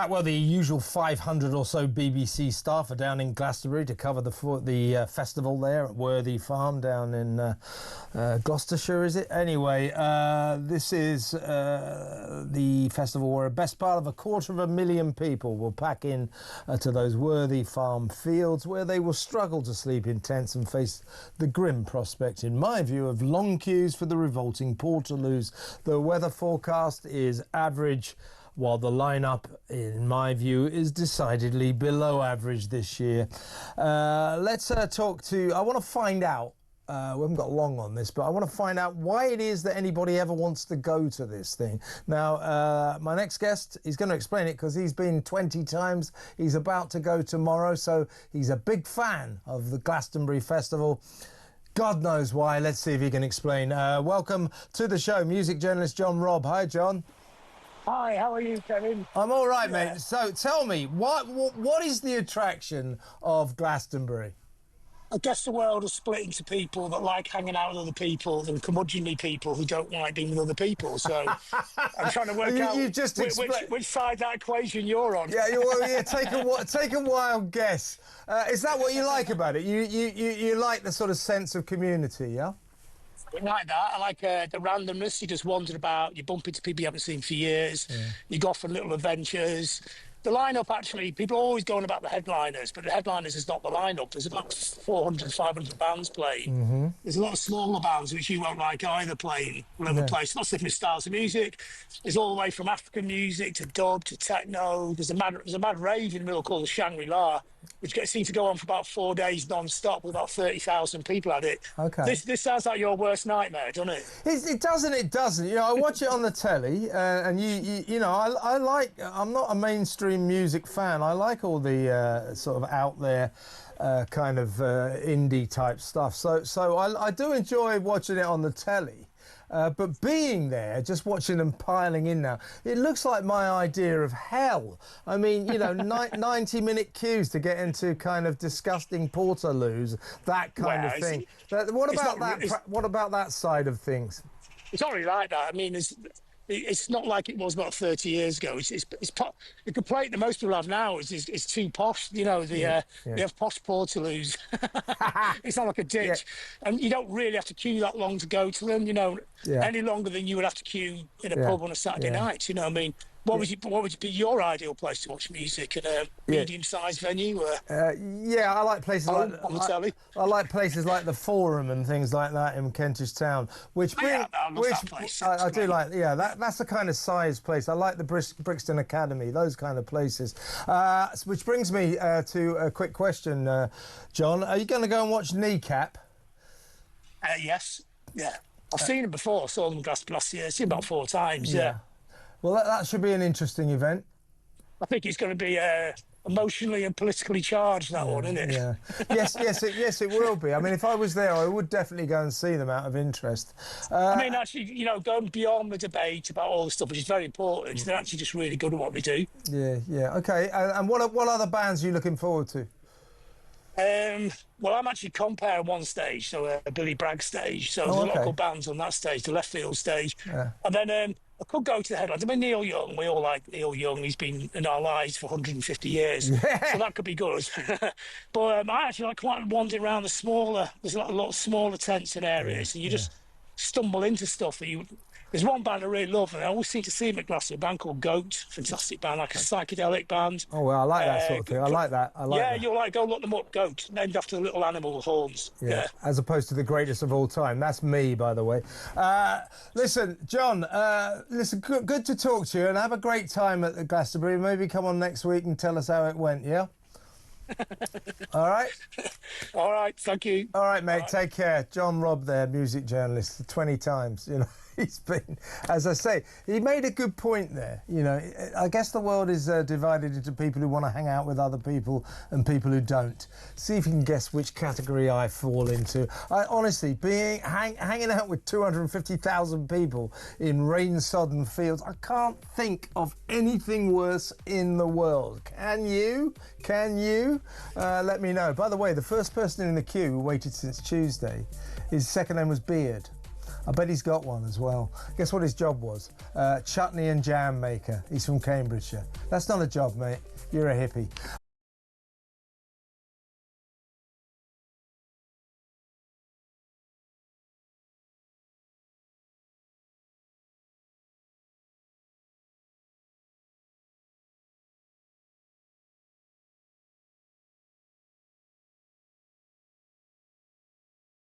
Well, the usual 500 or so BBC staff are down in Glastonbury to cover the festival there at Worthy Farm down in Gloucestershire, is it? Anyway, this is the festival where a best part of 250,000 people will pack in to those Worthy Farm fields, where they will struggle to sleep in tents and face the grim prospect, in my view, of long queues for the revolting portaloos. The weather forecast is average, while the lineup, in my view, is decidedly below average this year. Let's talk to... I want to find out, we haven't got long on this, but I want to find out why it is that anybody ever wants to go to this thing. Now, my next guest, he's going to explain it because he's been 20 times. He's about to go tomorrow, so he's a big fan of the Glastonbury Festival. God knows why. Let's see if he can explain. Welcome to the show, music journalist John Robb. Hi, John. Hi, how are you, Kevin? I'm all right, mate. So tell me, what is the attraction of Glastonbury? I guess the world is split into people that like hanging out with other people and curmudgeonly people who don't like being with other people. So I'm trying to work out which side of that equation you're on. Yeah, take a wild guess. Is that what you like about it? You like the sort of sense of community, yeah? I like that. I like the randomness. You just wander about, you bump into people you haven't seen for years, you go off on little adventures. The lineup, actually, people are always going about the headliners, but the headliners is not the lineup. There's about 400, 500 bands playing. There's a lot of smaller bands which you won't like either playing all over the place. Lots of different styles of music. There's all the way from African music to dub to techno. There's a mad rave in the middle called the Shangri-La, which seems to go on for about 4 days non-stop with about 30,000 people at it. Okay. This sounds like your worst nightmare, doesn't it? It doesn't. It doesn't. You know, I watch it on the telly, and you know, I like. I'm not a mainstream music fan. I like all the sort of out there kind of indie type stuff. So I do enjoy watching it on the telly. But being there, just watching them piling in now, it looks like my idea of hell. I mean, you know, 90-minute queues to get into kind of disgusting portaloos, that kind of thing. What about that side of things? It's not really like that. I mean, it's not like it was about 30 years ago. The complaint that most people have now is too posh. You know, they have posh portaloos. It's not like a ditch, and you don't really have to queue that long to go to them. You know, any longer than you would have to queue in a pub on a Saturday night. You know what I mean? What would be your ideal place to watch music at a medium-sized venue? I like places on the telly. I like places like the Forum and things like that in Kentish Town, I do like. Yeah, that's the kind of size place. I like the Brixton Academy, those kind of places. Which brings me to a quick question, John. Are you going to go and watch Kneecap? Yes. Yeah. I've seen them before. Saw them last year. Seen them about 4 times. Yeah. Well, that should be an interesting event. I think it's going to be emotionally and politically charged, that one, isn't it? Yeah. Yes, it will be. I mean, if I was there, I would definitely go and see them out of interest. I mean, actually, you know, going beyond the debate about all the stuff, which is very important, they're actually just really good at what they do. Yeah. Okay. And what other bands are you looking forward to? Well, I'm actually comparing one stage, so a Billy Bragg stage. So there's local bands on that stage, the left field stage. Yeah. And then I could go to the headlines. I mean, Neil Young, we all like Neil Young. He's been in our lives for 150 years. Yeah. So that could be good. But I actually like quite wandering around there's a lot of smaller tents and areas, and you just stumble into stuff that you... There's one band I really love, and I always seem to see them at Glasto, a band called Goat. Fantastic band, like a psychedelic band. Oh, well, I like that sort of thing. I like that. You'll go look them up. Goat, named after the little animal with horns. Yeah. As opposed to the greatest of all time. That's me, by the way. Listen, John, good to talk to you, and have a great time at the Glastonbury. Maybe come on next week and tell us how it went, yeah? All right? All right, thank you. All right, mate, take care. John Robb there, music journalist, 20 times, you know. He's been, as I say, he made a good point there. You know, I guess the world is divided into people who want to hang out with other people and people who don't. See if you can guess which category I fall into. Honestly, hanging out with 250,000 people in rain-sodden fields, I can't think of anything worse in the world. Can you? Let me know. By the way, the first person in the queue who waited since Tuesday, his second name was Beard. I bet he's got one as well. Guess what his job was? Chutney and jam maker. He's from Cambridgeshire. That's not a job, mate. You're a hippie.